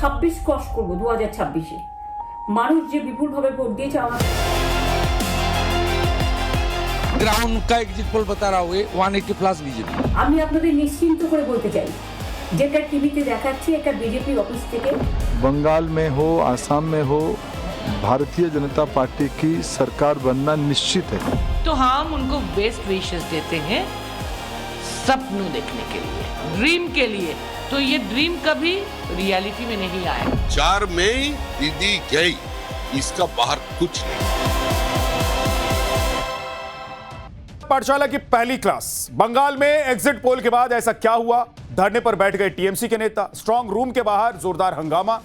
26 cross করব 2026-এ। মানুষ যে বিপুলভাবে ভোট দিয়েছে আমার ग्राउंड का एग्जिट पोल बता रहा हूँ 180 प्लस बीजेपी। আমি আপনাদের নিশ্চিন্ত করে বলতে চাই যেটা টিভিতে দেখাচ্ছি একটা বিজেপি অফিস থেকে बंगाल में हो आसाम में हो भारतीय जनता पार्टी की सरकार बनना निश्चित है। तो हम उनको बेस्ट विशेस देते हैं सपनों देखने के लिए, ड्रीम के लिए। तो ये ड्रीम कभी रियलिटी में नहीं आया। 4 मई दीदी गई, इसका बाहर कुछ नहीं। पाठशाला की पहली क्लास। बंगाल में एग्जिट पोल के बाद ऐसा क्या हुआ? धरने पर बैठ गए टीएमसी के नेता, स्ट्रांग रूम के बाहर जोरदार हंगामा,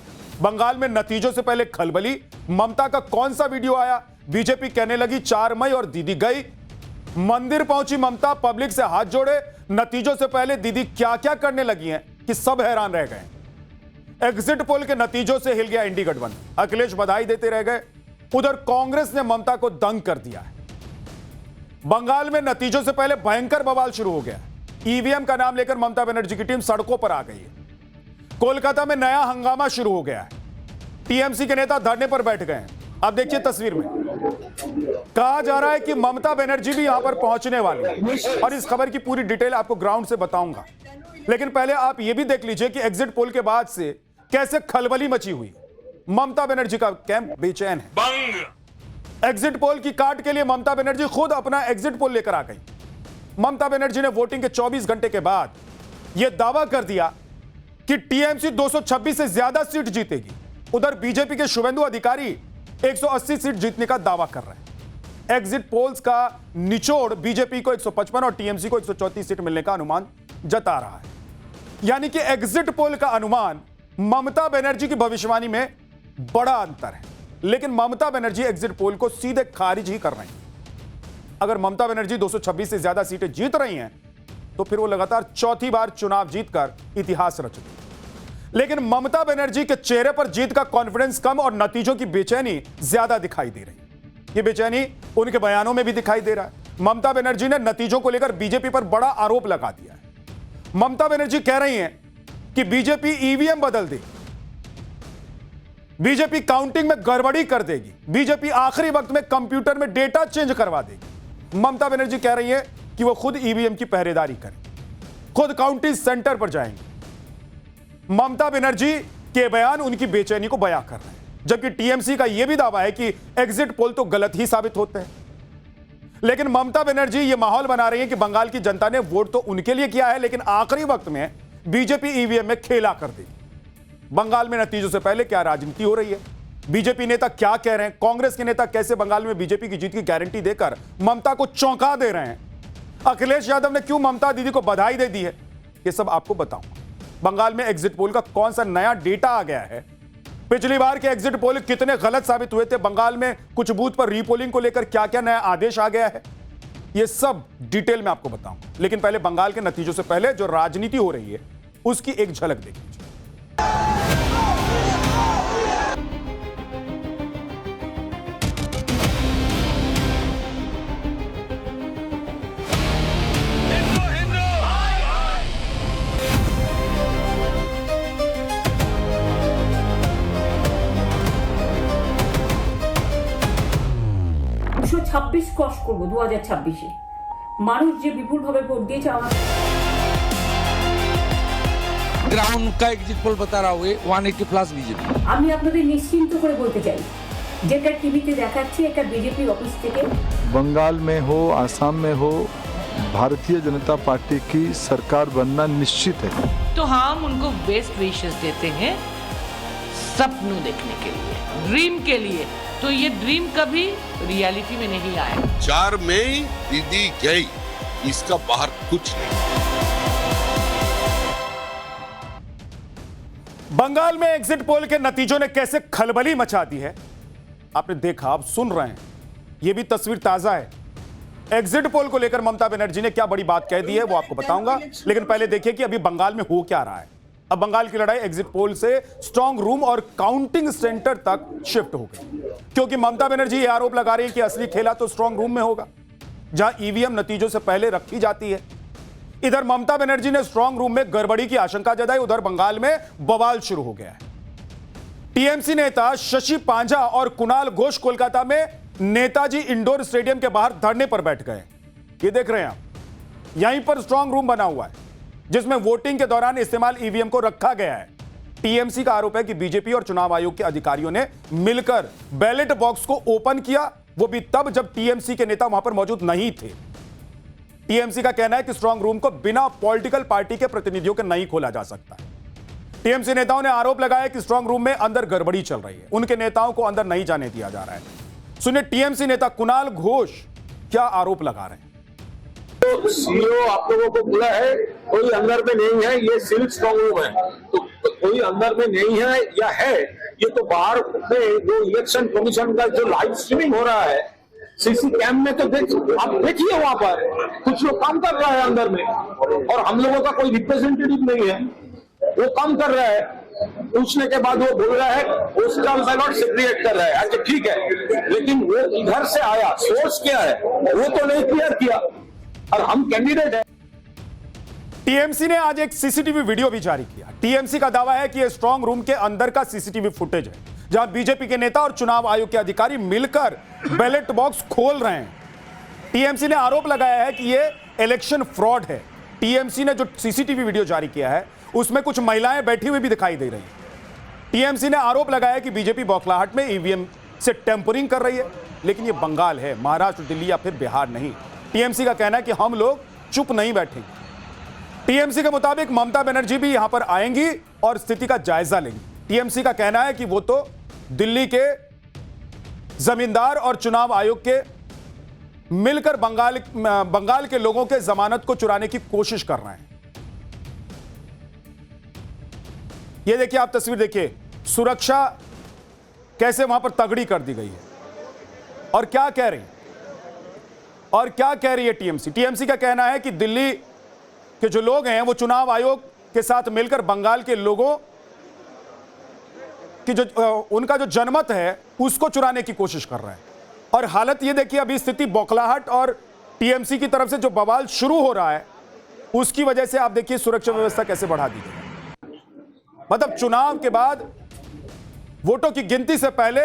बंगाल में नतीजों से पहले खलबली, ममता का कौन सा वीडियो आया? बीजेपी कहने लगी 4 मई और दीदी गई, मंदिर पहुंची ममता, पब्लिक से हाथ जोड़े, नतीजों से पहले दीदी क्या क्या करने लगी हैं कि सब हैरान रह गए। एग्जिट पोल के नतीजों से हिल गया इंडी गठबंधन, अखिलेश बधाई देते रह गए, उधर कांग्रेस ने ममता को दंग कर दिया है। बंगाल में नतीजों से पहले भयंकर बवाल शुरू हो गया। ईवीएम का नाम लेकर ममता बनर्जी की टीम सड़कों पर आ गई है। कोलकाता में नया हंगामा शुरू हो गया है, टीएमसी के नेता धरने पर बैठ गए हैं। अब देखिए तस्वीर में कहा जा रहा है कि ममता बनर्जी भी यहां पर पहुंचने वाली है और इस खबर की पूरी डिटेल आपको ग्राउंड से बताऊंगा। लेकिन पहले आप यह भी देख लीजिए कि एग्जिट पोल के बाद से कैसे खलबली मची हुई। ममता बनर्जी का कैंप बेचैन है। एग्जिट पोल की काट के लिए ममता बनर्जी खुद अपना एग्जिट पोल लेकर आ गई। ममता बनर्जी ने वोटिंग के 24 घंटे के बाद यह दावा कर दिया कि टीएमसी 226 से ज्यादा सीट जीतेगी। उधर बीजेपी के शुभेंदु अधिकारी 180 सीट जीतने का दावा कर रहे हैं। एग्जिट पोल्स का निचोड़ बीजेपी को 155 और टीएमसी को 134 सीट मिलने का अनुमान जता रहा है। यानी कि एग्जिट पोल का अनुमान ममता बनर्जी की भविष्यवाणी में बड़ा अंतर है। लेकिन ममता बनर्जी एग्जिट पोल को सीधे खारिज ही कर रही हैं। अगर ममता बनर्जी 226 से ज्यादा सीटें जीत रही हैं तो फिर वो लगातार चौथी बार चुनाव जीतकर इतिहास रच देंगी। लेकिन ममता बनर्जी के चेहरे पर जीत का कॉन्फिडेंस कम और नतीजों की बेचैनी ज्यादा दिखाई दे रही है। ये बेचैनी उनके बयानों में भी दिखाई दे रहा है। ममता बनर्जी ने नतीजों को लेकर बीजेपी पर बड़ा आरोप लगा दिया है। ममता बनर्जी कह रही हैं कि बीजेपी ईवीएम बदल देगी, बीजेपी काउंटिंग में गड़बड़ी कर देगी, बीजेपी आखिरी वक्त में कंप्यूटर में डेटा चेंज करवा देगी। ममता बनर्जी कह रही है कि वो खुद ईवीएम की पहरेदारी करें, खुद काउंटिंग सेंटर पर जाएंगे। ममता बनर्जी के बयान उनकी बेचैनी को बयां कर रहे हैं, जबकि टीएमसी का यह भी दावा है कि एग्जिट पोल तो गलत ही साबित होते हैं। लेकिन ममता बनर्जी यह माहौल बना रही है कि बंगाल की जनता ने वोट तो उनके लिए किया है, लेकिन आखिरी वक्त में बीजेपी ईवीएम में खेला कर देगी। बंगाल में नतीजों से पहले क्या राजनीति हो रही है, बीजेपी नेता क्या कह रहे हैं, कांग्रेस के नेता कैसे बंगाल में बीजेपी की जीत की गारंटी देकर ममता को चौंका दे रहे हैं, अखिलेश यादव ने क्यों ममता दीदी को बधाई दे दी है, यह सब आपको बताऊंगा। बंगाल में एग्जिट पोल का कौन सा नया डेटा आ गया है, पिछली बार के एग्जिट पोल कितने गलत साबित हुए थे, बंगाल में कुछ बूथ पर रीपोलिंग को लेकर क्या क्या नया आदेश आ गया है, यह सब डिटेल में आपको बताऊंगा। लेकिन पहले बंगाल के नतीजों से पहले जो राजनीति हो रही है उसकी एक झलक देख लीजिए। দুশো 26 ক্রস করব 2026-এ। মানুষ যে বিপুলভাবে ভোট দিয়েছে আমার ग्राउंड का एग्जिट पोल बता रहा हूँ 180 प्लस बीजेपी। আমি আপনাদের নিশ্চিন্ত করে বলতে চাই যেটা টিভিতে দেখাচ্ছি একটা বিজেপি অফিস থেকে बंगाल में हो आसाम में हो भारतीय जनता पार्टी की सरकार बनना निश्चित है। तो हम उनको बेस्ट विशेस देते हैं सपनों देखने के लिए, ड्रीम के लिए। तो ये ड्रीम कभी रियलिटी में नहीं आया। 4 मई दीदी गई, इसका बाहर कुछ नहीं। बंगाल में एग्जिट पोल के नतीजों ने कैसे खलबली मचा दी है आपने देखा, आप सुन रहे हैं, यह भी तस्वीर ताजा है। एग्जिट पोल को लेकर ममता बनर्जी ने क्या बड़ी बात कह दी है वो आपको बताऊंगा, लेकिन पहले देखिए कि अभी बंगाल में हो क्या रहा है। अब बंगाल की लड़ाई एग्जिट पोल से स्ट्रांग रूम और काउंटिंग सेंटर तक शिफ्ट हो गई, क्योंकि ममता बनर्जी यह आरोप लगा रही है कि असली खेला तो स्ट्रांग रूम में होगा, जहां ईवीएम नतीजों से पहले रखी जाती है। इधर ममता बनर्जी ने स्ट्रांग रूम में गड़बड़ी की आशंका जताई, उधर बंगाल में बवाल शुरू हो गया है। टीएमसी नेता शशि पांजा और कुणाल घोष कोलकाता में नेताजी इंडोर स्टेडियम के बाहर धरने पर बैठ गए। ये देख रहे हैं आप, यहीं पर स्ट्रांग रूम बना हुआ है जिसमें वोटिंग के दौरान इस्तेमाल ईवीएम को रखा गया है। टीएमसी का आरोप है कि बीजेपी और चुनाव आयोग के अधिकारियों ने मिलकर बैलेट बॉक्स को ओपन किया, वो भी तब जब टीएमसी के नेता वहां पर मौजूद नहीं थे। टीएमसी का कहना है कि स्ट्रांग रूम को बिना पॉलिटिकल पार्टी के प्रतिनिधियों के नहीं खोला जा सकता। टीएमसी नेताओं ने आरोप लगाया कि स्ट्रांग रूम में अंदर गड़बड़ी चल रही है, उनके नेताओं को अंदर नहीं जाने दिया जा रहा है। सुनिए टीएमसी नेता कुणाल घोष क्या आरोप लगा रहे हैं। तो सीईओ आप लोगों को बोला है कोई अंदर में नहीं है, ये सिर्फ स्ट्रांग रूम है, तो कोई अंदर में नहीं है या है, ये तो बाहर में जो इलेक्शन कमीशन का जो लाइव स्ट्रीमिंग हो रहा है सीसी कैम में, तो आप देखिए वहां पर कुछ लोग काम कर रहा है अंदर में, और हम लोगों का कोई रिप्रेजेंटेटिव नहीं है, वो काम कर रहा है। पूछने के बाद वो बोल रहा है पोस्टल बैलॉट सेग्रीगेट कर रहा है। अच्छा ठीक है, लेकिन वो इधर से आया, सोर्स क्या है वो तो नहीं क्लियर किया, और हम कैंडिडेट है। टीएमसी ने आज एक सीसीटीवी वीडियो भी जारी किया। टीएमसी का दावा है कि यह स्ट्रांग रूम के अंदर का सीसीटीवी फुटेज है जहां बीजेपी के नेता और चुनाव आयोग के अधिकारी मिलकर बैलेट बॉक्स खोल रहे हैं। टीएमसी ने आरोप लगाया है कि यह इलेक्शन फ्रॉड है। टीएमसी ने जो सीसीटीवी वीडियो जारी किया है उसमें कुछ महिलाएं बैठी हुई भी दिखाई दे रही हैं। टीएमसी ने आरोप लगाया कि बीजेपी बौखलाहट में ईवीएम से टेम्परिंग कर रही है, लेकिन यह बंगाल है, महाराष्ट्र, दिल्ली या फिर बिहार नहीं। टीएमसी का कहना है कि हम लोग चुप नहीं बैठेंगे। टीएमसी के मुताबिक ममता बनर्जी भी यहां पर आएंगी और स्थिति का जायजा लेंगी। टीएमसी का कहना है कि वो तो दिल्ली के जमींदार और चुनाव आयोग के मिलकर बंगाल के लोगों के जमानत को चुराने की कोशिश कर रहे हैं। ये देखिए, आप तस्वीर देखिए, सुरक्षा कैसे वहां पर तगड़ी कर दी गई है। और क्या कह रही है टीएमसी। टीएमसी का कहना है कि दिल्ली के जो लोग हैं वो चुनाव आयोग के साथ मिलकर बंगाल के लोगों की जो उनका जो जनमत है उसको चुराने की कोशिश कर रहे हैं। और हालत ये देखिए, अभी स्थिति बौखलाहट और टीएमसी की तरफ से जो बवाल शुरू हो रहा है उसकी वजह से आप देखिए सुरक्षा व्यवस्था कैसे बढ़ा दी गई। मतलब चुनाव के बाद वोटों की गिनती से पहले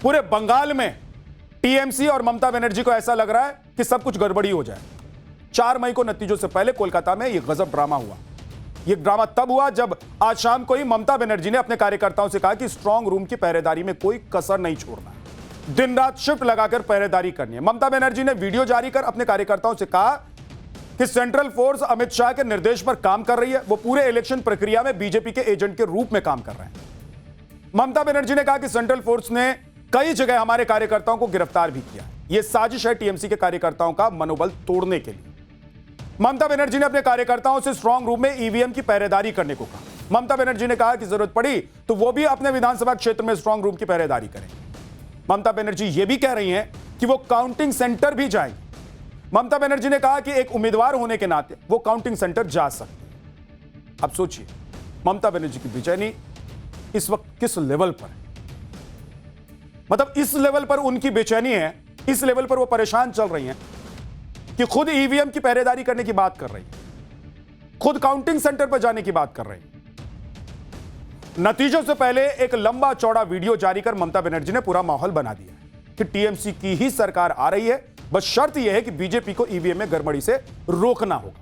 पूरे बंगाल में टीएमसी और ममता बनर्जी को ऐसा लग रहा है कि सब कुछ गड़बड़ी हो जाए। 4 मई को नतीजों से पहले कोलकाता में यह गजब ड्रामा हुआ। यह ड्रामा तब हुआ जब आज शाम को ही ममता बनर्जी ने अपने कार्यकर्ताओं से कहा कि स्ट्रांग रूम की पहरेदारी में कोई कसर नहीं छोड़ना, दिन रात शिफ्ट लगाकर पहरेदारी करनी है। ममता बनर्जी ने वीडियो जारी कर अपने कार्यकर्ताओं से कहा कि सेंट्रल फोर्स अमित शाह के निर्देश पर काम कर रही है, वो पूरे इलेक्शन प्रक्रिया में बीजेपी के एजेंट के रूप में काम कर रहे हैं। ममता बनर्जी ने कहा कि सेंट्रल फोर्स ने कई जगह हमारे कार्यकर्ताओं को गिरफ्तार भी किया। यह साजिश है टीएमसी के कार्यकर्ताओं का मनोबल तोड़ने के लिए। ममता बनर्जी ने अपने कार्यकर्ताओं से स्ट्रांग रूम में ईवीएम की पहरेदारी करने को कहा। ममता बनर्जी ने कहा कि जरूरत पड़ी तो वो भी अपने विधानसभा क्षेत्र में स्ट्रांग रूम की पहरेदारी करें। ममता बनर्जी यह भी कह रही हैं कि वो काउंटिंग सेंटर भी जाएंगे। ममता बनर्जी ने कहा कि एक उम्मीदवार होने के नाते वो काउंटिंग सेंटर जा सकते हैं। अब सोचिए ममता बनर्जी की बेचैनी इस वक्त किस लेवल पर है। मतलब इस लेवल पर उनकी बेचैनी है, इस लेवल पर वो परेशान चल रही हैं कि खुद ईवीएम की पहरेदारी करने की बात कर रही है, खुद काउंटिंग सेंटर पर जाने की बात कर रही है। नतीजों से पहले एक लंबा चौड़ा वीडियो जारी कर ममता बनर्जी ने पूरा माहौल बना दिया कि टीएमसी की ही सरकार आ रही है, बस शर्त यह है कि बीजेपी को ईवीएम में गड़बड़ी से रोकना होगा।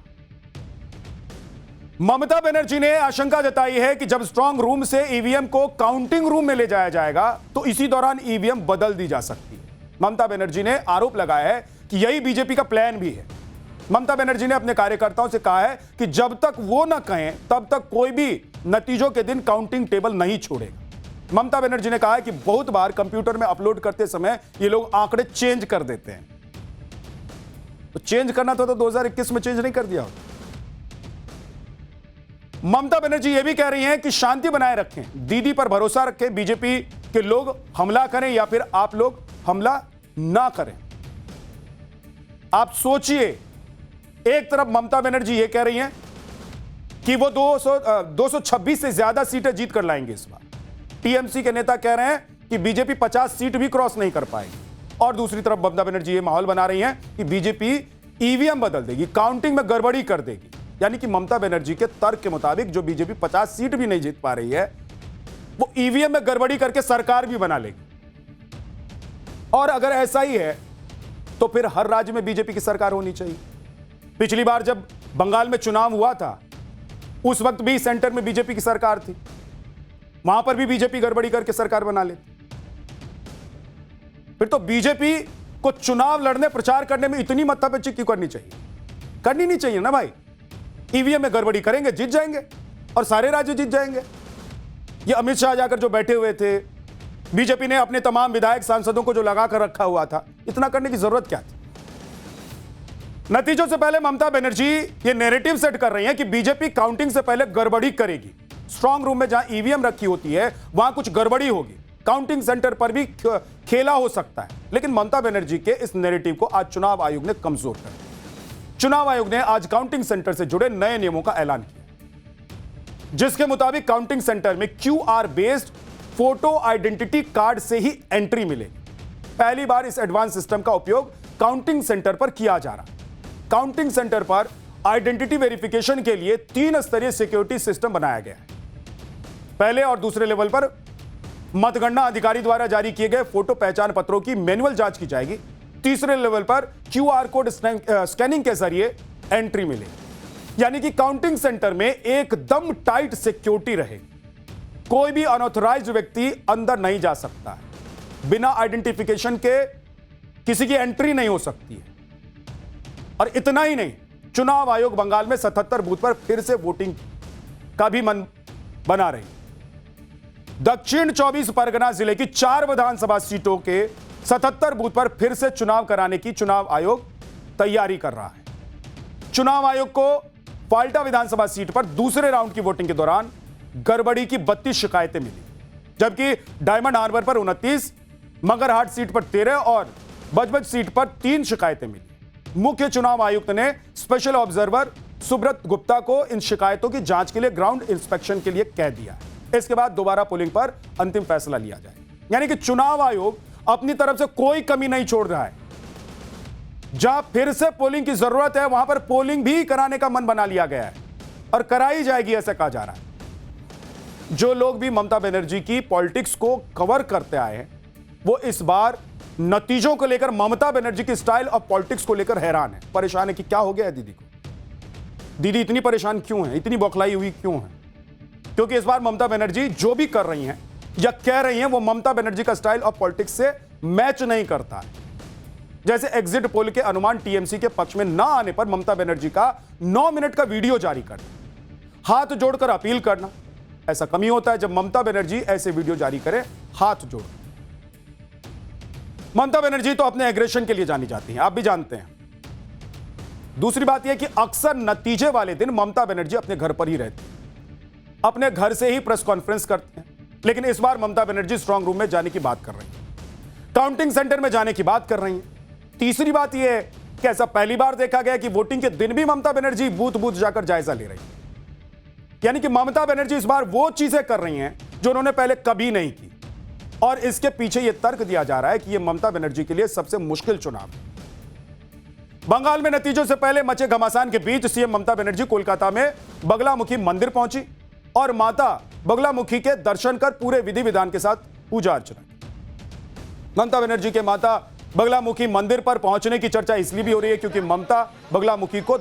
ममता बनर्जी ने आशंका जताई है कि जब स्ट्रांग रूम से ईवीएम को काउंटिंग रूम में ले जाया जाएगा तो इसी दौरान ईवीएम बदल दी जा सकती है। ममता बनर्जी ने आरोप लगाया है कि यही बीजेपी का प्लान भी है। ममता बनर्जी ने अपने कार्यकर्ताओं से कहा है कि जब तक वो न कहें तब तक कोई भी नतीजों के दिन काउंटिंग टेबल नहीं छोड़ेगा। ममता बनर्जी ने कहा है कि बहुत बार कंप्यूटर में अपलोड करते समय ये लोग आंकड़े चेंज कर देते हैं, तो चेंज करना था तो 2021 में चेंज नहीं कर दिया होता। ममता बनर्जी यह भी कह रही हैं कि शांति बनाए रखें, दीदी पर भरोसा रखें, बीजेपी के लोग हमला करें या फिर आप लोग हमला ना करें। आप सोचिए, एक तरफ ममता बनर्जी यह कह रही हैं कि वो 226 से ज्यादा सीटें जीत कर लाएंगे इस बार। टीएमसी के नेता कह रहे हैं कि बीजेपी 50 सीट भी क्रॉस नहीं कर पाएगी। और दूसरी तरफ ममता बनर्जी ये माहौल बना रही हैं कि बीजेपी ईवीएम बदल देगी, काउंटिंग में गड़बड़ी कर देगी। यानी कि ममता बनर्जी के तर्क के मुताबिक जो बीजेपी 50 सीट भी नहीं जीत पा रही है, वो ईवीएम में गड़बड़ी करके सरकार भी बना लेगी। और अगर ऐसा ही है तो फिर हर राज्य में बीजेपी की सरकार होनी चाहिए। पिछली बार जब बंगाल में चुनाव हुआ था उस वक्त भी सेंटर में बीजेपी की सरकार थी, वहां पर भी बीजेपी गड़बड़ी करके सरकार बना लेती। फिर तो बीजेपी को चुनाव लड़ने प्रचार करने में इतनी माथापच्ची क्यों करनी चाहिए? करनी नहीं चाहिए ना भाई। ईवीएम में गड़बड़ी करेंगे, जीत जाएंगे और सारे राज्य जीत जाएंगे। ये अमित शाह जाकर जो बैठे हुए थे, बीजेपी ने अपने तमाम विधायक सांसदों को जो लगा कर रखा हुआ था, इतना करने की जरूरत क्या थी? नतीजों से पहले ममता बनर्जी ये नैरेटिव सेट कर रही हैं कि बीजेपी काउंटिंग से पहले गड़बड़ी करेगी। स्ट्रांग रूम में जहां ईवीएम रखी होती है वहां कुछ गड़बड़ी होगी, काउंटिंग सेंटर पर भी खेला हो सकता है। लेकिन ममता बनर्जी के इस नैरेटिव को आज चुनाव आयोग ने कमजोर कर दिया। चुनाव आयोग ने आज काउंटिंग सेंटर से जुड़े नए नियमों का ऐलान किया, जिसके मुताबिक काउंटिंग सेंटर में QR based photo identity card से ही एंट्री मिलेगी। पहली बार इस एडवांस सिस्टम का उपयोग काउंटिंग सेंटर पर किया जा रहा है। काउंटिंग सेंटर पर आइडेंटिटी वेरिफिकेशन के लिए 3 स्तरीय सिक्योरिटी सिस्टम बनाया गया है। पहले और दूसरे लेवल पर मतगणना अधिकारी द्वारा जारी किए गए फोटो पहचान पत्रों की मैनुअल जांच की जाएगी। तीसरे लेवल पर क्यूआर कोड स्कैनिंग के जरिए एंट्री मिलेगी। यानी कि काउंटिंग सेंटर में एकदम टाइट सिक्योरिटी रहेगी। कोई भी अनऑथराइज्ड व्यक्ति अंदर नहीं जा सकता है, बिना आइडेंटिफिकेशन के किसी की एंट्री नहीं हो सकती है। और इतना ही नहीं, चुनाव आयोग बंगाल में 77 बूथ पर फिर से वोटिंग का भी मन बना रही। दक्षिण 24 परगना जिले की 4 विधानसभा सीटों के 77 बूथ पर फिर से चुनाव कराने की चुनाव आयोग तैयारी कर रहा है। चुनाव आयोग को फाल्टा विधानसभा सीट पर दूसरे राउंड की वोटिंग के दौरान गड़बड़ी की 32 शिकायतें मिली, जबकि डायमंड हार्बर पर 29, मगरहाट सीट पर 13 और बजबज सीट पर 3 शिकायतें मिली। मुख्य चुनाव आयुक्त ने स्पेशल ऑब्जर्वर सुब्रत गुप्ता को इन शिकायतों की जांच के लिए ग्राउंड इंस्पेक्शन के लिए कह दिया है। इसके बाद दोबारा पोलिंग पर अंतिम फैसला लिया जाए। यानी कि चुनाव आयोग अपनी तरफ से कोई कमी नहीं छोड़ रहा है। जहां फिर से पोलिंग की जरूरत है वहां पर पोलिंग भी कराने का मन बना लिया गया है और कराई जाएगी, ऐसा कहा जा रहा है। जो लोग भी ममता बनर्जी की पॉलिटिक्स को कवर करते आए हैं वो इस बार नतीजों को लेकर ममता बनर्जी की स्टाइल और पॉलिटिक्स को लेकर हैरान है, परेशान है कि क्या हो गया है दीदी को। दीदी इतनी परेशान क्यों है, इतनी बौखलाई हुई क्यों है? क्योंकि इस बार ममता बनर्जी जो भी कर रही हैं या कह रही हैं वो ममता बनर्जी का स्टाइल और पॉलिटिक्स से मैच नहीं करता है। जैसे एग्जिट पोल के अनुमान टीएमसी के पक्ष में ना आने पर ममता बनर्जी का 9 मिनट का वीडियो जारी करना, हाथ जोड़कर अपील करना। ऐसा कमी होता है जब ममता बनर्जी ऐसे वीडियो जारी करे हाथ जोड़। ममता बनर्जी तो अपने एग्रेशन के लिए जानी जाती हैं, आप भी जानते हैं। दूसरी बात यह कि अक्सर नतीजे वाले दिन ममता बनर्जी अपने घर पर ही रहती हैं, अपने घर से ही प्रेस कॉन्फ्रेंस करते हैं। लेकिन इस बार ममता बनर्जी स्ट्रांग रूम में जाने की बात कर रही हैं, काउंटिंग सेंटर में जाने की बात कर रही हैं। तीसरी बात यह है कि ऐसा पहली बार देखा गया कि वोटिंग के दिन भी ममता बनर्जी बूथ बूथ जाकर जायजा ले रही है। यानी कि ममता बनर्जी इस बार वो चीजें कर रही हैं जो उन्होंने पहले कभी नहीं की। और इसके पीछे यह तर्क दिया जा रहा है कि यह ममता बनर्जी के लिए सबसे मुश्किल चुनाव है। बंगाल में नतीजों से पहले मचे घमासान के बीच सीएम ममता बनर्जी कोलकाता में बगलामुखी मंदिर पहुंची और माता बगलामुखी के दर्शन कर पूरे विधि विधान के साथ पूजा अर्चना। ममता बनर्जी के माता बगलामुखी मंदिर पर पहुंचने की चर्चा इसलिए भी हो रही है क्योंकि माता बगलामुखी को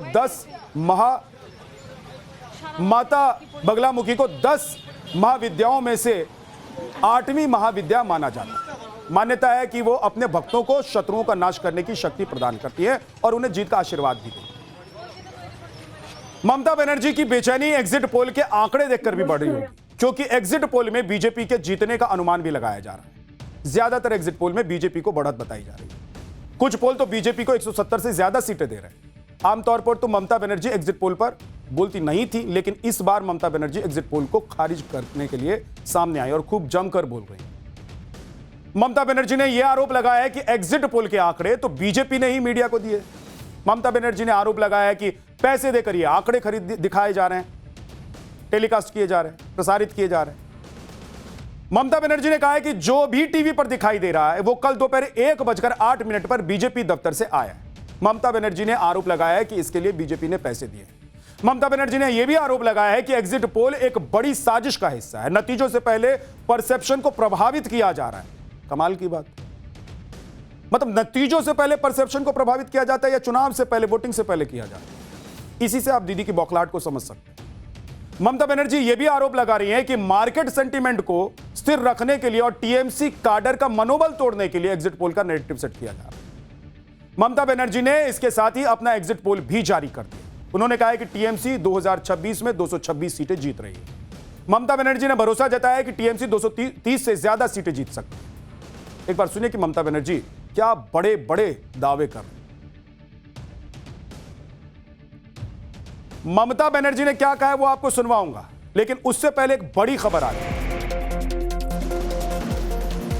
10 महाविद्याओं में से 8वीं महाविद्या माना जाता है। मान्यता है कि वो अपने भक्तों को शत्रुओं का नाश करने की शक्ति प्रदान करती है और उन्हें जीत का आशीर्वाद भी देती है। ममता बनर्जी की बेचैनी एग्जिट पोल के आंकड़े देखकर भी बढ़ रही होगी, क्योंकि एग्जिट पोल में बीजेपी के जीतने का अनुमान भी लगाया जा रहा है। ज्यादातर एग्जिट पोल में बीजेपी को बढ़त बताई जा रही है। कुछ पोल तो बीजेपी को 170 से ज्यादा सीटें दे रहे हैं। आमतौर पर तो ममता बनर्जी एग्जिट पोल पर बोलती नहीं थी, लेकिन इस बार ममता बनर्जी एग्जिट पोल को खारिज करने के लिए सामने आई और खूब जमकर बोल रही है। ममता बनर्जी ने यह आरोप लगाया है कि एग्जिट पोल के आंकड़े तो बीजेपी ने ही मीडिया को दिए। ममता बनर्जी ने आरोप लगाया है कि पैसे देकर ये आंकड़े खरीद दिखाए जा रहे हैं, टेलीकास्ट किए जा रहे हैं, प्रसारित किए जा रहे हैं। ममता बनर्जी ने कहा है कि जो भी टीवी पर दिखाई दे रहा है वो कल दोपहर 1:08 पर बीजेपी दफ्तर से आया है। ममता बनर्जी ने आरोप लगाया है कि इसके लिए बीजेपी ने पैसे दिए। ममता बनर्जी ने यह भी आरोप लगाया है कि एग्जिट पोल एक बड़ी साजिश का हिस्सा है, नतीजों से पहले परसेप्शन को प्रभावित किया जा रहा है। कमाल की बात, मतलब नतीजों से पहले परसेप्शन को प्रभावित किया जाता है या चुनाव से पहले, वोटिंग से पहले किया जाता है। इसी से आप दीदी की बौखलाहट को समझ सकते हैं। ममता बनर्जी यह भी आरोप लगा रही है कि मार्केट सेंटीमेंट को स्थिर रखने के लिए और टीएमसी काडर का मनोबल तोड़ने के लिए एग्जिट पोल का नैरेटिव सेट किया जा रहा है। ममता बनर्जी ने इसके साथ ही अपना एग्जिट पोल भी जारी कर दिया। उन्होंने कहा है कि टीएमसी 2026 में 226 सीटें जीत रही है। ममता बनर्जी ने भरोसा जताया है कि टीएमसी 230 से ज्यादा सीटें जीत सकती है। एक बार सुनिए कि ममता बनर्जी क्या बड़े बड़े दावे कर रहे हैं। ममता बनर्जी ने क्या कहा है वो आपको सुनवाऊंगा, लेकिन उससे पहले एक बड़ी खबर आ रही है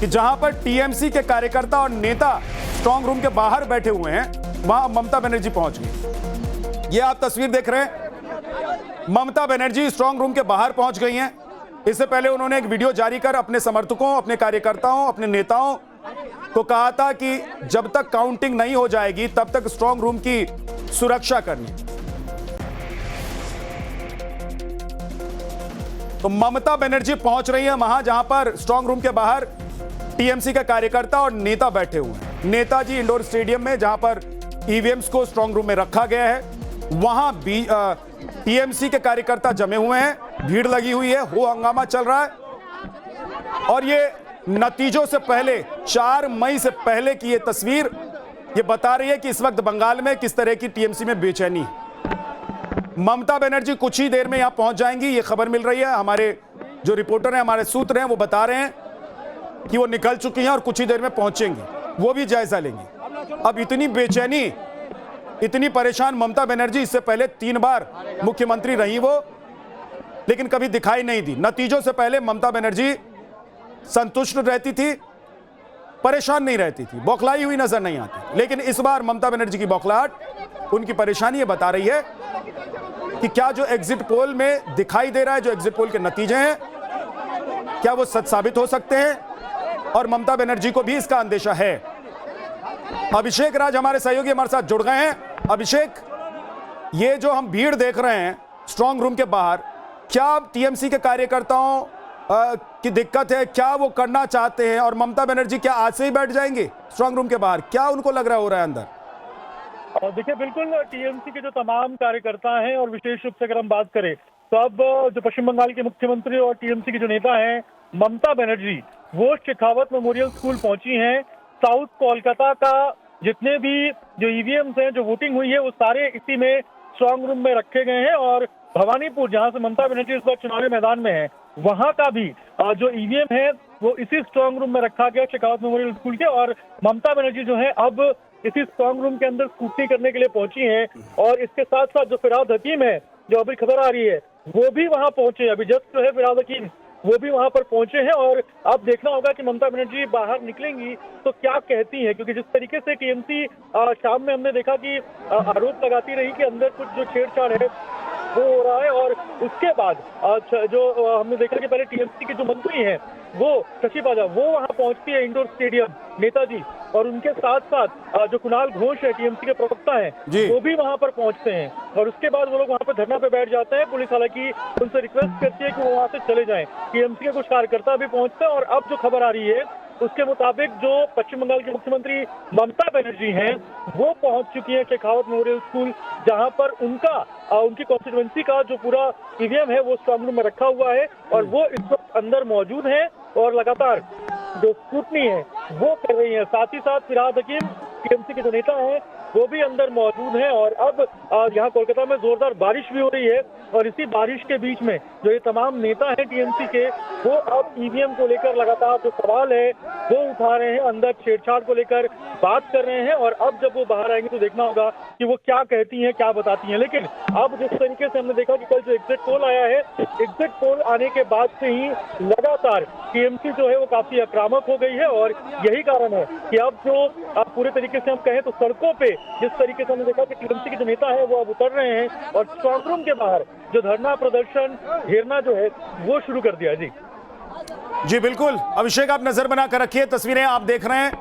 कि जहां पर टीएमसी के कार्यकर्ता और नेता स्ट्रांग रूम के बाहर बैठे हुए हैं, वहां ममता बनर्जी पहुंच गई। ये आप तस्वीर देख रहे हैं, ममता बनर्जी स्ट्रांग रूम के बाहर पहुंच गई हैं। इससे पहले उन्होंने एक वीडियो जारी कर अपने समर्थकों, अपने कार्यकर्ताओं, अपने नेताओं को कहा था कि जब तक काउंटिंग नहीं हो जाएगी तब तक स्ट्रांग रूम की सुरक्षा करनी। तो ममता बनर्जी पहुंच रही है वहां जहां पर स्ट्रांग रूम के बाहर टीएमसी का कार्यकर्ता और नेता बैठे हुए हैं। नेताजी इंडोर स्टेडियम में जहां पर ईवीएम्स को स्ट्रांग रूम में रखा गया है, वहां भी टीएमसी के कार्यकर्ता जमे हुए हैं, भीड़ लगी हुई है, हो हंगामा चल रहा है। और ये नतीजों से पहले 4 मई से पहले की ये तस्वीर ये बता रही है कि इस वक्त बंगाल में किस तरह की टीएमसी में बेचैनी है। ममता बनर्जी कुछ ही देर में यहां पहुंच जाएंगी, ये खबर मिल रही है। हमारे जो रिपोर्टर हैं, हमारे सूत्र हैं, वो बता रहे हैं कि वो निकल चुकी हैं और कुछ ही देर में पहुंचेंगी, वो भी जायजा लेंगे। अब इतनी बेचैनी, इतनी परेशान ममता बनर्जी इससे पहले 3 बार मुख्यमंत्री रही वो, लेकिन कभी दिखाई नहीं दी। नतीजों से पहले ममता बनर्जी संतुष्ट रहती थी, परेशान नहीं रहती थी, बौखलाई हुई नजर नहीं आती। लेकिन इस बार ममता बनर्जी की बौखलाहट, उनकी परेशानी ये बता रही है कि क्या जो एग्जिट पोल में दिखाई दे रहा है, जो एग्जिट पोल के नतीजे हैं, क्या वो सच साबित हो सकते हैं, और ममता बनर्जी को भी इसका अंदेशा है। अभिषेक राज हमारे सहयोगी हमारे साथ जुड़ गए हैं। अभिषेक, ये जो हम भीड़ देख रहे हैं स्ट्रांग रूम के बाहर, क्या टीएमसी के कार्यकर्ताओं की दिक्कत है, क्या वो करना चाहते हैं, और ममता बनर्जी क्या आज से ही बैठ जाएंगे स्ट्रांग रूम के बाहर, क्या उनको लग रहा हो रहा है अंदर? देखिए, बिल्कुल टीएमसी के जो तमाम कार्यकर्ता हैं, और विशेष रूप से अगर हम बात करें तो अब जो पश्चिम बंगाल के मुख्यमंत्री और टीएमसी के जो नेता हैं ममता बनर्जी, वो शेखावत मेमोरियल स्कूल पहुंची हैं। साउथ कोलकाता का जितने भी जो ईवीएम्स हैं, जो वोटिंग हुई है, वो सारे इसी में स्ट्रांग रूम में रखे गए हैं। और भवानीपुर, जहां से ममता बनर्जी इस बार चुनावी मैदान में है, वहां का भी जो ईवीएम है वो इसी स्ट्रांग रूम में रखा गया शेखावत मेमोरियल स्कूल के। और ममता बनर्जी जो है अब इसी स्ट्रांग रूम के अंदर स्कूटनी करने के लिए पहुंची हैं। और इसके साथ साथ जो फिराद हकीम है, जो अभी खबर आ रही है, वो भी वहां पहुंचे। अभी जस्ट जो है फिराद हकीम वो भी वहां पर पहुंचे हैं। और अब देखना होगा कि ममता बनर्जी बाहर निकलेंगी तो क्या कहती है, क्योंकि जिस तरीके से टीएमसी शाम में हमने देखा कि आरोप लगाती रही कि अंदर कुछ जो छेड़छाड़ है वो हो रहा है। और उसके बाद जो हमने देखा कि पहले टीएमसी के जो मंत्री हैं वो शशि पाजा, वो वहां पहुंचती है इंडोर स्टेडियम नेताजी, और उनके साथ साथ जो कुणाल घोष है टीएमसी के प्रवक्ता हैं, वो भी वहां पर पहुंचते हैं। और उसके बाद वो लोग वहां पर धरना पे बैठ जाते हैं। पुलिस हालांकि उनसे रिक्वेस्ट करती है कि वो वहां से चले जाएं। टीएमसी के कुछ कार्यकर्ता भी पहुंचते हैं। और अब जो खबर आ रही है उसके मुताबिक जो पश्चिम बंगाल के मुख्यमंत्री ममता बनर्जी हैं, वो पहुंच चुकी है शेखावत मेमोरियल स्कूल, जहां पर उनकी कॉन्स्टिट्यूएंसी का जो पूरा ईवीएम है वो स्ट्रांग रूम में रखा हुआ है। और वो इस वक्त अंदर मौजूद है और लगातार जो स्कूटनी है वो कर रही है। साथ ही साथ फिराद हकीम, टीएमसी के जो नेता हैं, वो भी अंदर मौजूद हैं। और अब यहाँ कोलकाता में जोरदार बारिश भी हो रही है। और इसी बारिश के बीच में जो ये तमाम नेता हैं टीएमसी के, वो अब ईवीएम को लेकर लगातार जो सवाल है वो उठा रहे हैं, अंदर छेड़छाड़ को लेकर बात कर रहे हैं। और अब जब वो बाहर आएंगे तो देखना होगा कि वो क्या कहती हैं, क्या बताती हैं। लेकिन अब जिस तरीके से हमने देखा कि कल जो एग्जिट पोल आया है, एग्जिट पोल आने के बाद से ही लगातार टीएमसी जो है वो काफी आक्रामक हो गई है। और यही कारण है कि अब जो पूरे तरीके से हम कहें तो सड़कों पे जिस तरीके से हमने देखा कि टीएमसी के जो नेता है वो अब उतर रहे हैं और स्ट्रांग रूम के बाहर जो धरना प्रदर्शन घेरना जो है वो शुरू कर दिया। जी बिल्कुल अभिषेक, आप नजर बना कर रखिए, तस्वीरें आप देख रहे हैं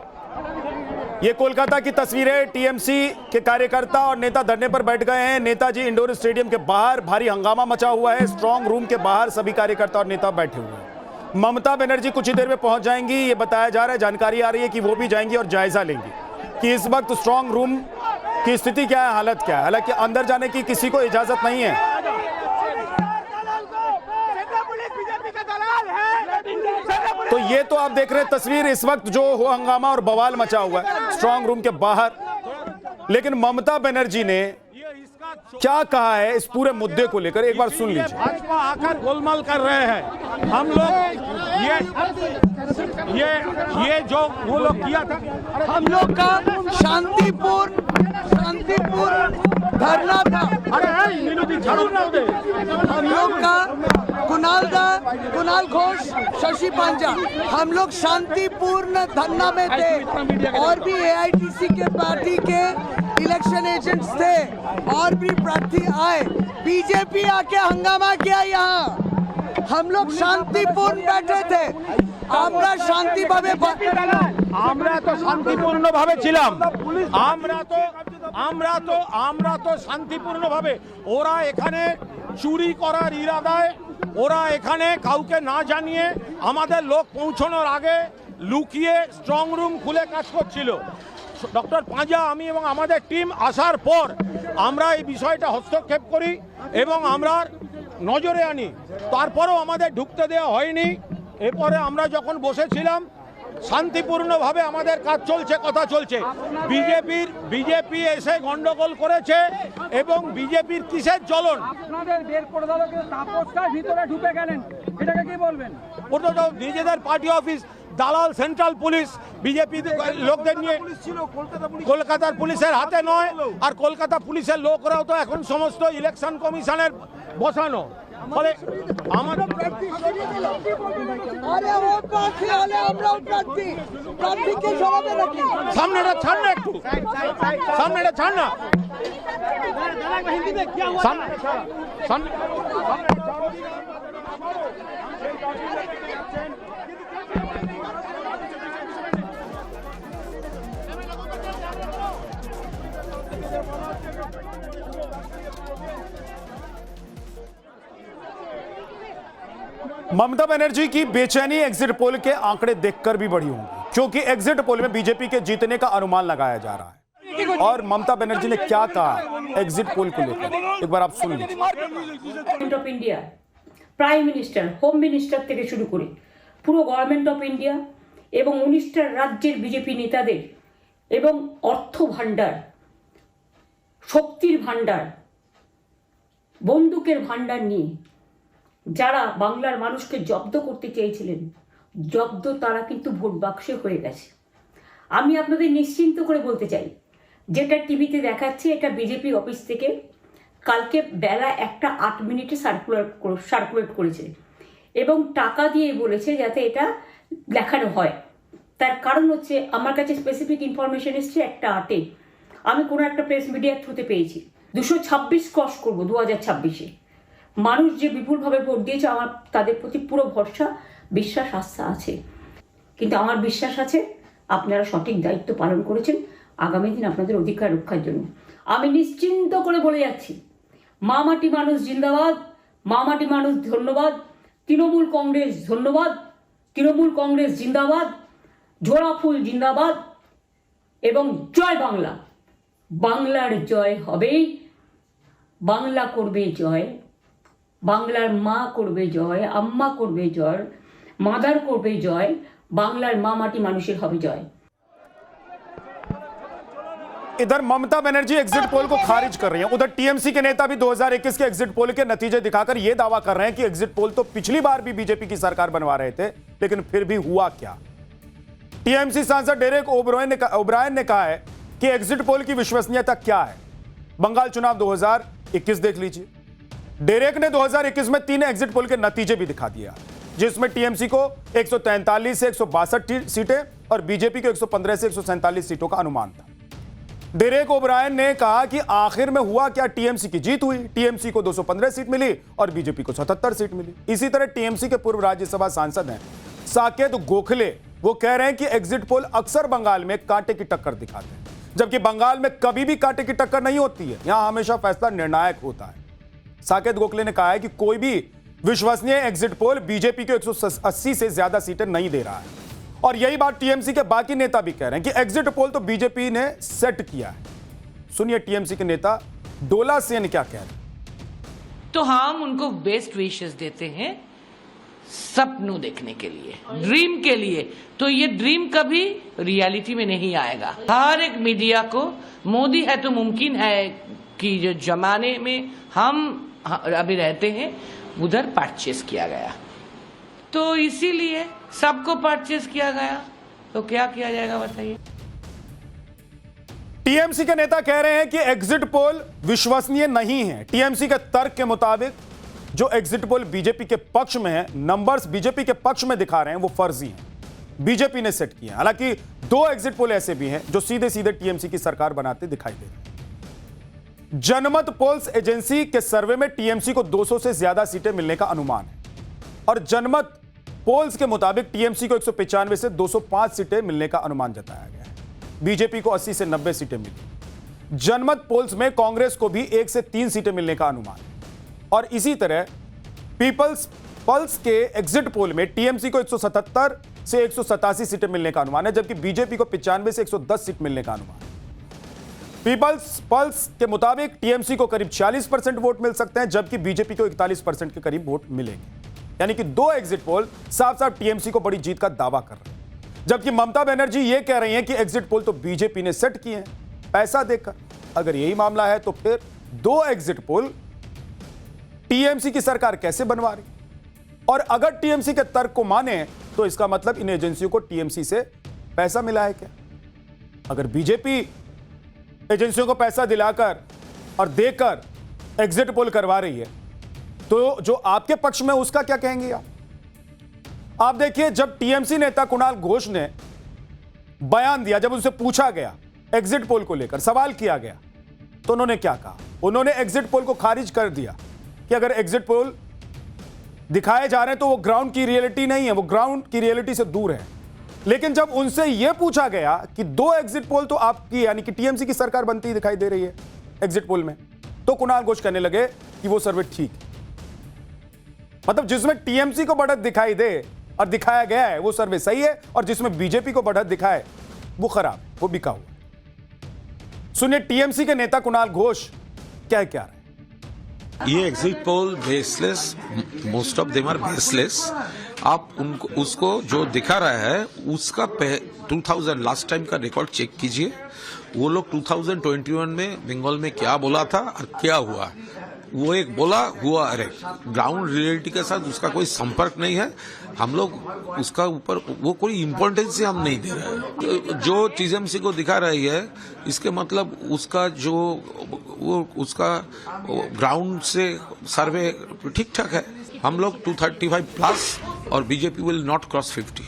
ये कोलकाता की तस्वीरें, टीएमसी के कार्यकर्ता और नेता धरने पर बैठ गए हैं। नेताजी इंडोर स्टेडियम के बाहर भारी हंगामा मचा हुआ है। स्ट्रांग रूम के बाहर सभी कार्यकर्ता और नेता बैठे हुए हैं। ममता बनर्जी कुछ ही देर में पहुंच जाएंगी, ये बताया जा रहा है, जानकारी आ रही है कि वो भी जाएंगी और जायजा लेंगी कि इस वक्त स्ट्रांग रूम की स्थिति क्या है, हालत क्या है। हालांकि अंदर जाने की किसी को इजाजत नहीं है। तो ये तो आप देख रहे हैं तस्वीर, इस वक्त जो हो हंगामा और बवाल मचा हुआ है स्ट्रांग रूम के बाहर। लेकिन ममता बनर्जी ने क्या कहा है इस पूरे मुद्दे को लेकर, एक बार सुन लीजिए। भाजपा आकर गोलमाल कर रहे हैं। हम लोग ये जो वो लोग किया था, हम लोग का शांतिपूर्ण धरना था। हम लोग का कुणाल घोष, शशि पांजा, हम लोग शांतिपूर्ण धरना में थे और भी एआईटीसी के पार्टी के इलेक्शन एजेंट्स थे और भी प्रार्थी आए। बीजेपी आके हंगामा किया यहाँ। हम लोग शांतिपूर्ण बैठे थे। আমরা তো শান্তিপূর্ণভাবে ছিলাম। আমরা তো শান্তিপূর্ণভাবে, ওরা এখানে চুরি করার ইরাদায়, ওরা এখানে কাউকে না জানিয়ে আমাদের লোক পৌঁছানোর আগে লুকিয়ে স্ট্রং রুম খুলে কাজ করছিল। ডক্টর পাঁজা, আমি এবং আমাদের টিম আসার পর আমরা এই বিষয়টা হস্তক্ষেপ করি এবং আমরা নজরে আনি। তারপরেও আমাদের ঢুকতে দেওয়া হয়নি। এরপরে আমরা যখন বসেছিলাম শান্তিপূর্ণভাবে আমাদের কাজ চলছে, কথা চলছে। বিজেপি এসে গন্ডগোল করেছে এবং বিজেপির কিসের জ্বলন? আপনাদের বের করে দাও, তাপসকার ভিতরে ঢুকে গেলেন, এটাকে কি বলবেন? ওটা তো নিজেদের পার্টি অফিস, দালাল সেন্ট্রাল পুলিশ বিজেপি লোকদের নিয়ে, কলকাতার পুলিশের হাতে নয়। আর কলকাতা পুলিশের লোকরাও তো এখন সমস্ত ইলেকশন কমিশনের বসানো। ফলে আমাদের সামনেটা ছাড় না, একটু সামনেটা ছাড় না, ममता बनर्जी की बेचैनी एग्जिट पोल के आंकड़े देखकर भी बढ़ी होंगी, क्योंकि एग्जिट पोल में बीजेपी के जीतने का अनुमान लगाया जा रहा है। और ममता बनर्जी ने क्या कहा एग्जिट पोल को लेकर, एक बार आप सुन लीजिए। Government of India, prime minister, home minister থেকে শুরু করে পুরো গভর্নমেন্ট অফ ইন্ডিয়া এবং 19টা রাজ্যের বিজেপি নেতাদের এবং অর্থ ভান্ডার, শক্তির ভান্ডার, বন্দুকের ভান্ডার নিয়ে যারা বাংলার মানুষকে জব্দ করতে চেয়েছিলেন, জব্দ তারা কিন্তু ভোট বাক্সে হয়ে গেছে। আমি আপনাদের নিশ্চিন্ত করে বলতে চাই, যেটা টিভিতে দেখাচ্ছে এটা বিজেপি অফিস থেকে কালকে বেলা 1:08 সার্কুলেট করেছে এবং টাকা দিয়ে বলেছে যাতে এটা দেখানো হয়। তার কারণ হচ্ছে আমার কাছে স্পেসিফিক ইনফরমেশন এসছে 1:08 আমি কোনো একটা প্রেস মিডিয়ার থ্রুতে পেয়েছি। 226 ক্রস করবো 2026-এ। মানুষ যে বিপুলভাবে ভোট দিয়েছে, আমার তাদের প্রতি পুরো ভরসা, বিশ্বাস, আস্থা আছে। কিন্তু আমার বিশ্বাস আছে আপনারা সঠিক দায়িত্ব পালন করেছেন আগামী দিন আপনাদের অধিকার রক্ষার জন্য। আমি নিশ্চিন্ত করে বলে যাচ্ছি, মা মাটি মানুষ জিন্দাবাদ, মা মাটি মানুষ ধন্যবাদ, তৃণমূল কংগ্রেস ধন্যবাদ, তৃণমূল কংগ্রেস জিন্দাবাদ, জোড়া ফুল জিন্দাবাদ এবং জয় বাংলা। বাংলার জয় হবেই, বাংলা করবে জয়, বাংলার মা করবে জয়, আম্মা করবে জয়, মাদার করবে জয়, বাংলার মা মাটি মানুষের হবে জয়। इधर ममता बनर्जी एग्जिट पोल को खारिज कर रही हैं, उधर टीएमसी के नेता भी 2021 के एग्जिट पोल के नतीजे दिखाकर यह दावा कर रहे हैं कि एग्जिट पोल तो पिछली बार भी बीजेपी की सरकार बनवा रहे थे, लेकिन फिर भी हुआ क्या। टीएमसी सांसद डेरेक ओब्रायन ने कहा है कि एग्जिट पोल की विश्वसनीयता क्या है। बंगाल चुनाव 2021 देख लीजिए। डेरेक ने 2021 में 3 एग्जिट पोल के नतीजे भी दिखा दिया, जिसमें टीएमसी को 143 से 162 सीटें और बीजेपी को 115 से 147 सीटों का अनुमान था। डेरेक ओब्रायन ने कहा कि आखिर में हुआ क्या, टीएमसी की जीत हुई, टीएमसी को 215 सीट मिली और बीजेपी को 77 सीट मिली। इसी तरह टीएमसी के पूर्व राज्यसभा सांसद हैं साकेत गोखले वो कह रहे हैं कि एग्जिट पोल अक्सर बंगाल में कांटे की टक्कर दिखाते हैं, जबकि बंगाल में कभी भी कांटे की टक्कर नहीं होती है। यहां हमेशा फैसला निर्णायक होता है। साकेत गोखले ने कहा है कि कोई भी विश्वसनीय एग्जिट पोल बीजेपी को 180 से ज्यादा सीटें नहीं दे रहा है, और यही बात टीएमसी के बाकी नेता भी कह रहे हैं कि एग्जिट पोल तो बीजेपी ने सेट किया है। सुनिए टीएमसी के नेता डोला सेन क्या कह रहे हैं। तो हम उनको बेस्ट विशेस देते हैं सपनों देखने के लिए, ड्रीम के लिए। तो ये ड्रीम कभी रियलिटी में नहीं आएगा। हर एक मीडिया को मोदी है तो मुमकिन है कि जो जमाने में हम अभी रहते हैं उधर परचेस किया गया, तो इसीलिए सबको परचेस किया गया। तो क्या किया जाएगा बताइए। टीएमसी के नेता कह रहे हैं कि एग्जिट पोल विश्वसनीय नहीं है। टीएमसी के तर्क के मुताबिक जो एग्जिट पोल बीजेपी के पक्ष में है, नंबर्स बीजेपी के पक्ष में दिखा रहे हैं, वो फर्जी हैं, बीजेपी ने सेट किए हैं। हालांकि 2 एग्जिट पोल ऐसे भी हैं जो सीधे सीधे टीएमसी की सरकार बनाते दिखाई दे रहे हैं। जनमत पोल्स एजेंसी के सर्वे में टीएमसी को 200 से ज्यादा सीटें मिलने का अनुमान है, और जनमत पोल्स के मुताबिक टीएमसी को 195 से 205 सीटें मिलने का अनुमान जताया गया है। बीजेपी को 80 से 90 सीटें मिली। जनमत पोल्स में कांग्रेस को भी 1 से 3 सीटें मिलने का अनुमान है, और इसी तरह पीपल्स पल्स के एग्जिट पोल में टीएमसी को 177 से 187 सीटें मिलने का अनुमान है, जबकि बीजेपी को 95 से 110 सीट मिलने का अनुमान है। पीपल्स पल्स के मुताबिक टीएमसी को करीब 40% वोट मिल सकते हैं, जबकि बीजेपी को 41% के करीब वोट मिलेंगे। यानी कि 2 एग्जिट पोल साफ साफ टीएमसी को बड़ी जीत का दावा कर रहे हैं, जबकि ममता बनर्जी यह कह रही हैं कि एग्जिट पोल तो बीजेपी ने सेट किए हैं पैसा देकर। अगर यही मामला है तो फिर 2 एग्जिट पोल टीएमसी की सरकार कैसे बनवा रही? और अगर टीएमसी के तर्क को माने तो इसका मतलब इन एजेंसियों को टीएमसी से पैसा मिला है क्या? अगर बीजेपी एजेंसियों को पैसा दिलाकर और देकर एग्जिट पोल करवा रही है, तो जो आपके पक्ष में उसका क्या कहेंगे आप देखिए, जब टीएमसी नेता कुणाल घोष ने बयान दिया, जब उनसे पूछा गया एग्जिट पोल को लेकर, सवाल किया गया, तो उन्होंने क्या कहा? उन्होंने एग्जिट पोल को खारिज कर दिया कि अगर एग्जिट पोल दिखाए जा रहे हैं तो वो ग्राउंड की रियलिटी नहीं है, वो ग्राउंड की रियलिटी से दूर है। लेकिन जब उनसे यह पूछा गया कि 2 एग्जिट पोल तो आपकी यानी कि टीएमसी की सरकार बनती दिखाई दे रही है एग्जिट पोल में, तो कुणाल घोष कहने लगे कि वो सर्वे ठीक है। मतलब जिसमें टीएमसी को बढ़त दिखाई दे और दिखाया गया है वो सर्वे सही है, और जिसमें बीजेपी को बढ़त दिखाए वो खराब, वो बिका हुआ। सुनिए टीएमसी के नेता कुणाल घोष क्या रहे हैं। ये exit poll baseless, most of them are baseless. आप उनको उसको जो दिखा रहा है उसका 2000 लास्ट टाइम का रिकॉर्ड चेक कीजिए। वो लोग 2021 में बंगाल में क्या बोला था और क्या हुआ, वो एक बोला हुआ, अरे ग्राउंड रियलिटी के साथ उसका कोई संपर्क नहीं है। हम लोग उसका ऊपर वो कोई इम्पोर्टेंस हम नहीं दे रहे हैं। जो टीएमसी को दिखा रही है इसके मतलब उसका जो वो उसका ग्राउंड से सर्वे ठीक ठाक है। हम लोग 235 प्लस और बीजेपी विल नॉट क्रॉस 50।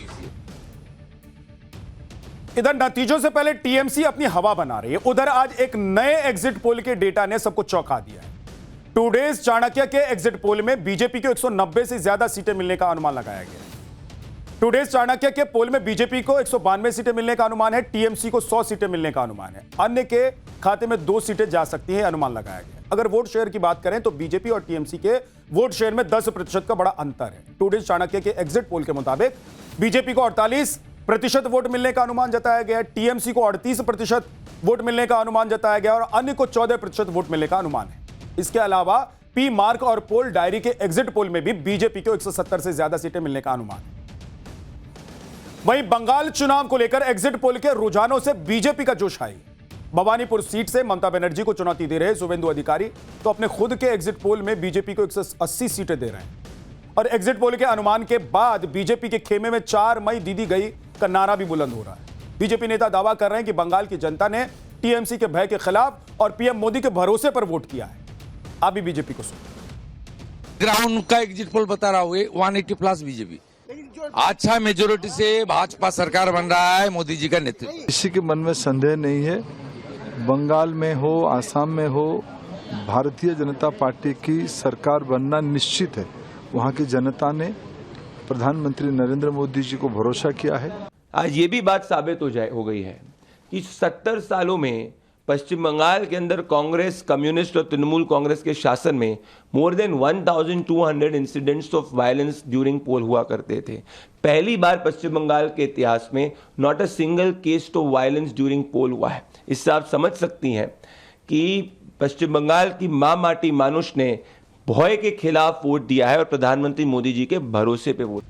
इधर नतीजों से पहले टीएमसी अपनी हवा बना रही है, उधर आज एक नए एग्जिट पोल के डेटा ने सबको चौंका दिया है। टुडेज चाणक्य के एग्जिट पोल में बीजेपी को 190 से ज्यादा सीटें मिलने का अनुमान लगाया गया है। टुडेज चाणक्य के पोल में बीजेपी को 192 सीटें मिलने का अनुमान है, टीएमसी को 100 सीटें मिलने का अनुमान है, अन्य के खाते में 2 सीटें जा सकती है, अनुमान लगाया गया। अगर वोट शेयर की बात करें तो बीजेपी और टीएमसी के वोट शेयर में 10% का बड़ा अंतर है। टुडेज चाणक्य के एग्जिट पोल के मुताबिक बीजेपी को 48% वोट मिलने का अनुमान जताया गया, टीएमसी को 38% वोट मिलने का अनुमान जताया गया और अन्य को 14% वोट मिलने का अनुमान है। इसके अलावा पी मार्क और पोल डायरी के एग्जिट पोल में भी बीजेपी को 170 से ज्यादा सीटें मिलने का अनुमान है। वहीं बंगाल चुनाव को लेकर एग्जिट पोल के रुझानों से बीजेपी का जोश आई। भवानीपुर सीट से ममता बनर्जी को चुनौती दे रहे शुभेंदु अधिकारी तो अपने खुद के एग्जिट पोल में बीजेपी को 180 सीटें दे रहे हैं, और एग्जिट पोल के अनुमान के बाद बीजेपी के खेमे में 4 मई दीदी गई का नारा भी बुलंद हो रहा है। बीजेपी नेता दावा कर रहे हैं कि बंगाल की जनता ने टीएमसी के भय के खिलाफ और पीएम मोदी के भरोसे पर वोट किया है। आप भी बीजेपी को सुनो। ग्राउंड का एग्जिट पोल बता रहा हूँ 180 प्लस बीजेपी, अच्छा मेजोरिटी से भाजपा सरकार बन रहा है मोदी जी का नेतृत्व। किसी के मन में संदेह नहीं है, बंगाल में हो आसाम में हो भारतीय जनता पार्टी की सरकार बनना निश्चित है। वहां की जनता ने प्रधानमंत्री नरेंद्र मोदी जी को भरोसा किया है। आज ये भी बात साबित हो गई है कि 70 सालों में पश्चिम बंगाल के अंदर कांग्रेस, कम्युनिस्ट और तृणमूल कांग्रेस के शासन में more than 1200 incidents of violence during poll हुआ करते थे। पहली बार पश्चिम बंगाल के इतिहास में not a single case of violence during poll हुआ है। इससे आप समझ सकती हैं कि पश्चिम बंगाल की मां माटी मानुष ने भय के खिलाफ वोट दिया है और प्रधानमंत्री मोदी जी के भरोसे पे वोट